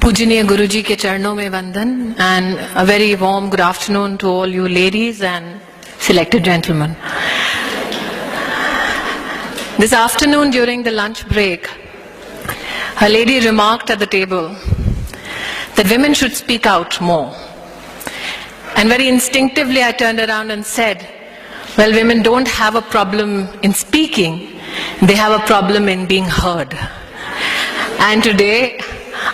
पूजनीय गुरुजी के चरणों में वंदन and a very warm good afternoon to all you ladies and selected gentlemen. This afternoon during the lunch break, a lady remarked at the table that women should speak out more. And very instinctively I turned around and said, well, women don't have a problem in speaking, they have a problem in being heard. And today,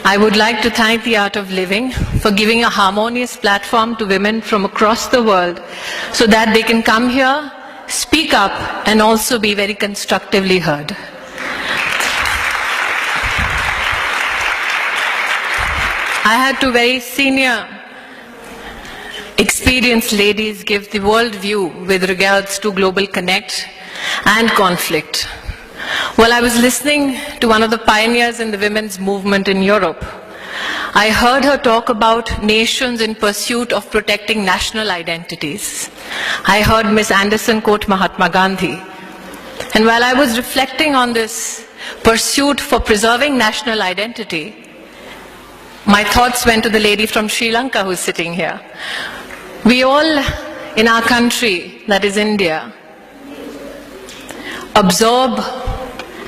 I would like to thank the Art of Living for giving a harmonious platform to women from across the world so that they can come here, speak up, and also be very constructively heard. I had two very senior, experienced ladies give the world view with regards to global connect and conflict. While I was listening to one of the pioneers in the women's movement in Europe, I heard her talk about nations in pursuit of protecting national identities. I heard Ms. Anderson quote Mahatma Gandhi. And while I was reflecting on this pursuit for preserving national identity, my thoughts went to the lady from Sri Lanka who's sitting here. We all in our country, that is India, absorb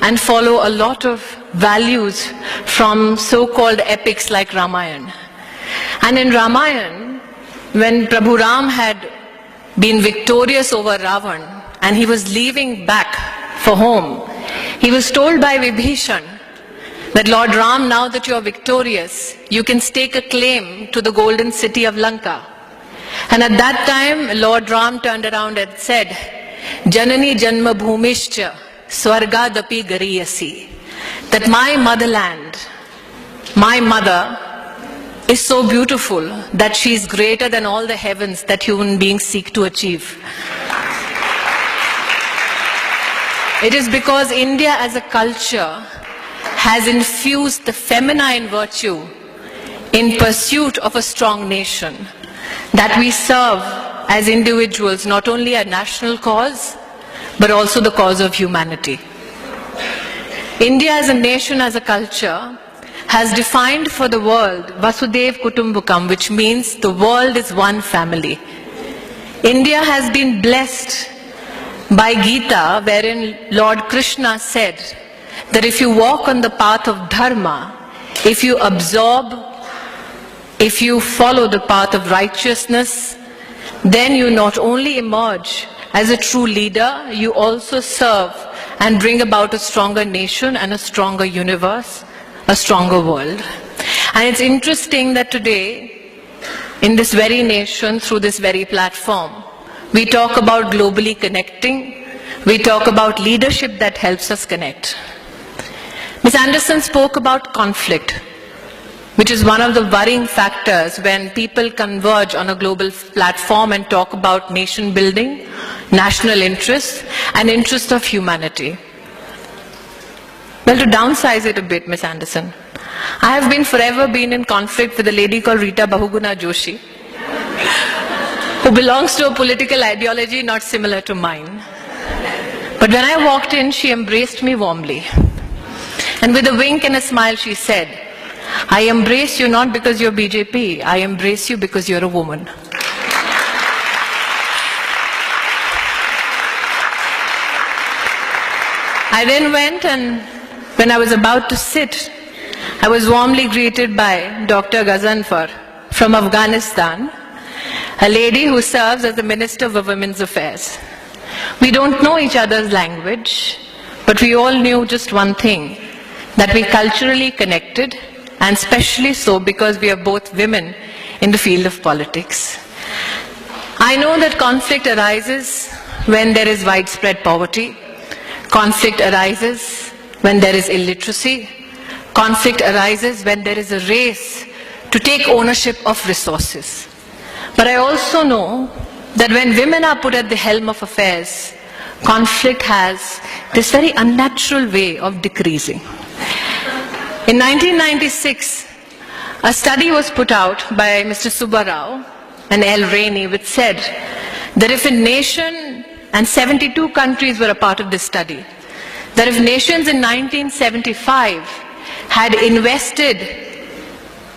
and follow a lot of values from so-called epics like Ramayana. And in Ramayana, when Prabhu Ram had been victorious over Ravan and he was leaving back for home, he was told by Vibhishan that Lord Ram, now that you are victorious, you can stake a claim to the golden city of Lanka. And at that time, Lord Ram turned around and said, Janani Janma Bhumishcha Swargadapi Gariyasi, that my motherland, my mother, is so beautiful that she is greater than all the heavens that human beings seek to achieve. It is because India as a culture has infused the feminine virtue in pursuit of a strong nation that we serve as individuals not only a national cause but also the cause of humanity. India as a nation, as a culture, has defined for the world Vasudhaiva Kutumbakam, which means the world is one family. India has been blessed by Gita, wherein Lord Krishna said that if you walk on the path of dharma, if you absorb, if you follow the path of righteousness, then you not only emerge as a true leader, you also serve and bring about a stronger nation and a stronger universe, a stronger world. And it's interesting that today, in this very nation, through this very platform, we talk about globally connecting, we talk about leadership that helps us connect. Ms. Anderson spoke about conflict, which is one of the worrying factors when people converge on a global platform and talk about nation building, national interests, and interests of humanity. Well, to downsize it a bit, Ms. Anderson, I have forever been in conflict with a lady called Rita Bahuguna Joshi, who belongs to a political ideology not similar to mine. But when I walked in, she embraced me warmly. And with a wink and a smile, she said, I embrace you not because you're BJP, I embrace you because you're a woman. I then went, and when I was about to sit, I was warmly greeted by Dr. Ghazanfar from Afghanistan, a lady who serves as the Minister for Women's Affairs. We don't know each other's language, but we all knew just one thing, that we culturally connected, and especially so because we are both women in the field of politics. I know that conflict arises when there is widespread poverty. Conflict arises when there is illiteracy. Conflict arises when there is a race to take ownership of resources. But I also know that when women are put at the helm of affairs, conflict has this very unnatural way of decreasing. In 1996, a study was put out by Mr. Subba Rao and L. Rainey, which said that if a nation, and 72 countries were a part of this study, that if nations in 1975 had invested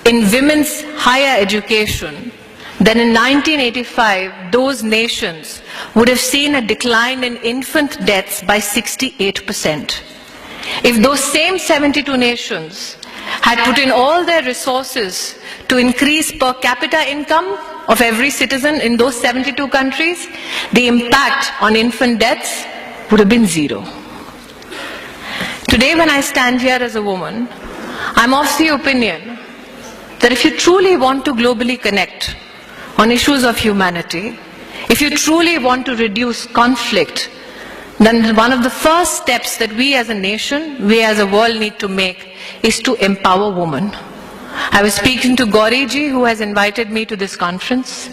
in women's higher education, then in 1985, those nations would have seen a decline in infant deaths by 68%. If those same 72 nations had put in all their resources to increase per capita income of every citizen in those 72 countries, the impact on infant deaths would have been zero. Today, when I stand here as a woman, I'm of the opinion that if you truly want to globally connect on issues of humanity, if you truly want to reduce conflict, then one of the first steps that we as a nation, we as a world need to make is to empower women. I was speaking to Gauri ji, who has invited me to this conference,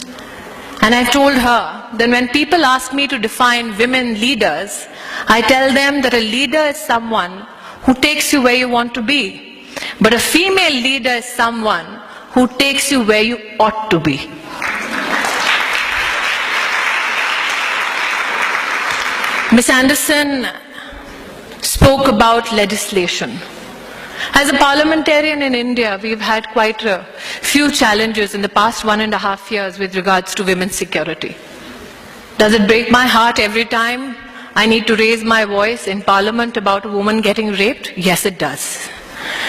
and I told her that when people ask me to define women leaders, I tell them that a leader is someone who takes you where you want to be, but a female leader is someone who takes you where you ought to be. Ms. Anderson spoke about legislation. As a parliamentarian in India, we've had quite a few challenges in the past 1.5 years with regards to women's security. Does it break my heart every time I need to raise my voice in Parliament about a woman getting raped? Yes, it does.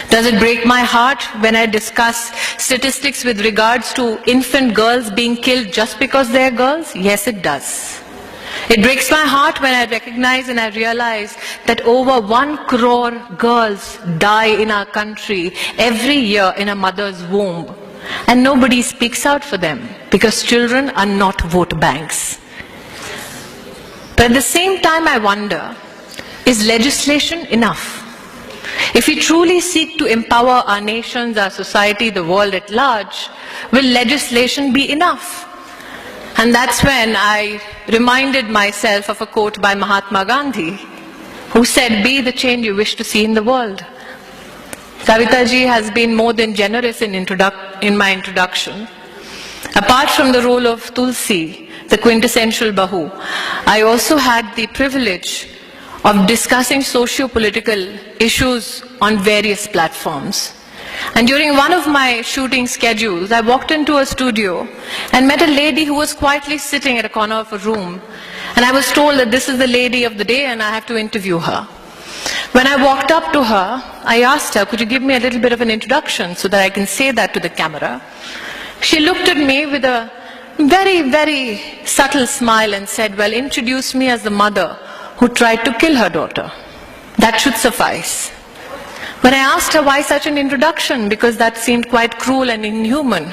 Does it break my heart when I discuss statistics with regards to infant girls being killed just because they're girls? Yes, it does. It breaks my heart when I recognize and I realize that over 1 crore girls die in our country every year in a mother's womb, and nobody speaks out for them because children are not vote banks. But at the same time, I wonder, is legislation enough? If we truly seek to empower our nations, our society, the world at large, will legislation be enough? And that's when I reminded myself of a quote by Mahatma Gandhi, who said, "Be the change you wish to see in the world." Kavita ji has been more than generous in my introduction. Apart from the role of Tulsi, the quintessential Bahu, I also had the privilege of discussing socio-political issues on various platforms. And during one of my shooting schedules, I walked into a studio and met a lady who was quietly sitting at a corner of a room. And I was told that this is the lady of the day and I have to interview her. When I walked up to her, I asked her, could you give me a little bit of an introduction so that I can say that to the camera? She looked at me with a very, very subtle smile and said, well, introduce me as the mother who tried to kill her daughter. That should suffice. When I asked her why such an introduction, because that seemed quite cruel and inhuman,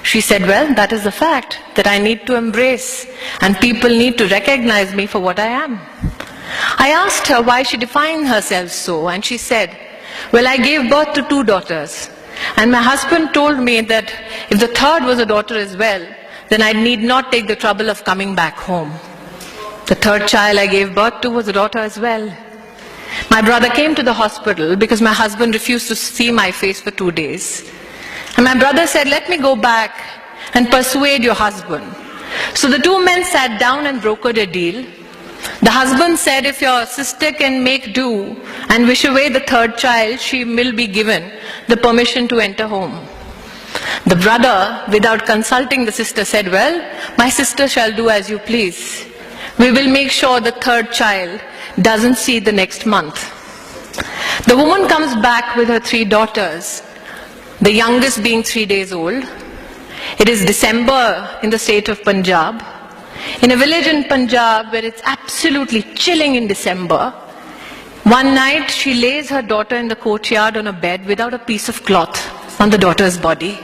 she said, well, that is the fact that I need to embrace and people need to recognize me for what I am. I asked her why she defined herself so, and she said, well, I gave birth to 2 daughters, and my husband told me that if the third was a daughter as well, then I need not take the trouble of coming back home. The third child I gave birth to was a daughter as well. My brother came to the hospital because my husband refused to see my face for 2 days. And my brother said, let me go back and persuade your husband. So the 2 men sat down and brokered a deal. The husband said, if your sister can make do and wish away the third child, she will be given the permission to enter home. The brother, without consulting the sister, said, well, my sister shall do as you please. We will make sure the third child doesn't see the next month. The woman comes back with her 3 daughters, the youngest being 3 days old. It is December in the state of Punjab. In a village in Punjab where it's absolutely chilling in December, one night she lays her daughter in the courtyard on a bed without a piece of cloth on the daughter's body.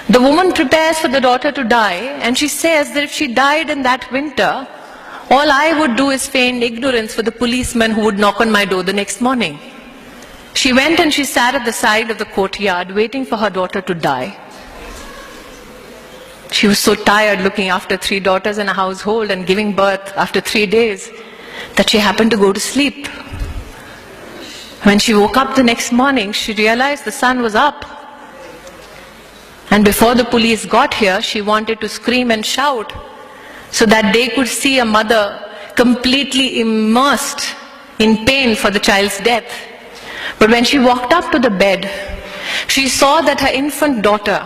The woman prepares for the daughter to die, and she says that if she died in that winter, all I would do is feign ignorance for the policeman who would knock on my door the next morning. She went and she sat at the side of the courtyard waiting for her daughter to die. She was so tired looking after 3 daughters in a household and giving birth after 3 days that she happened to go to sleep. When she woke up the next morning, she realized the sun was up. And before the police got here, she wanted to scream and shout so that they could see a mother completely immersed in pain for the child's death. But when she walked up to the bed, she saw that her infant daughter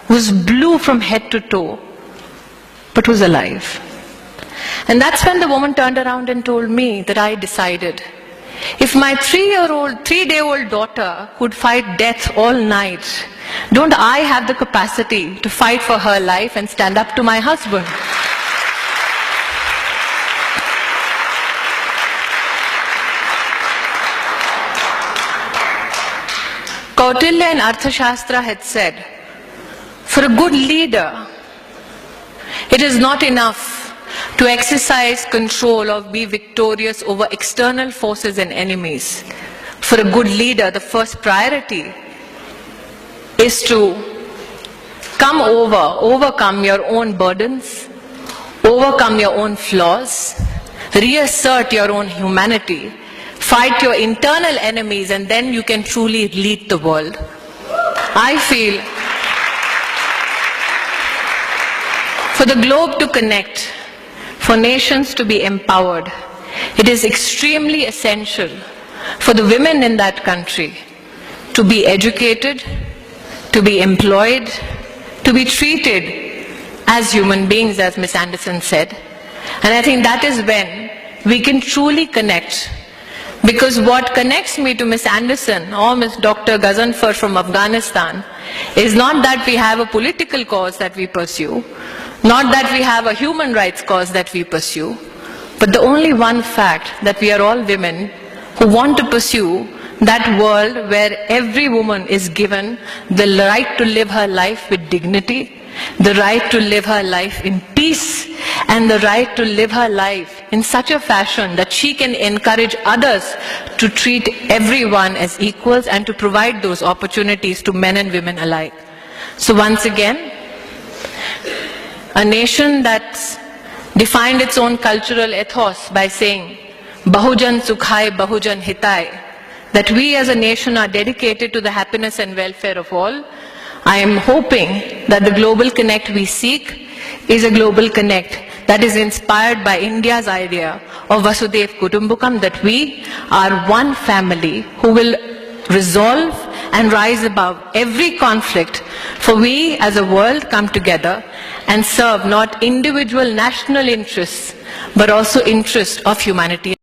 was blue from head to toe, but was alive. And that's when the woman turned around and told me that I decided, if my 3-day-old daughter could fight death all night, don't I have the capacity to fight for her life and stand up to my husband? Kautilya in Arthashastra had said, for a good leader, it is not enough to exercise control or be victorious over external forces and enemies. For a good leader, the first priority is to overcome your own burdens, overcome your own flaws, reassert your own humanity, fight your internal enemies, and then you can truly lead the world. I feel for the globe to connect, for nations to be empowered, it is extremely essential for the women in that country to be educated, to be employed, to be treated as human beings, as Ms. Anderson said. And I think that is when we can truly connect. Because what connects me to Ms. Anderson or Ms. Dr. Ghazanfar from Afghanistan is not that we have a political cause that we pursue, not that we have a human rights cause that we pursue, but the only one fact that we are all women who want to pursue that world where every woman is given the right to live her life with dignity, the right to live her life in peace, and the right to live her life in such a fashion that she can encourage others to treat everyone as equals and to provide those opportunities to men and women alike. So once again, a nation that's defined its own cultural ethos by saying, Bahujan Sukhai, Bahujan Hitai, that we as a nation are dedicated to the happiness and welfare of all. I am hoping that the global connect we seek is a global connect that is inspired by India's idea of Vasudev Kutumbakam, that we are one family who will resolve and rise above every conflict, for we as a world come together and serve not individual national interests, but also interests of humanity.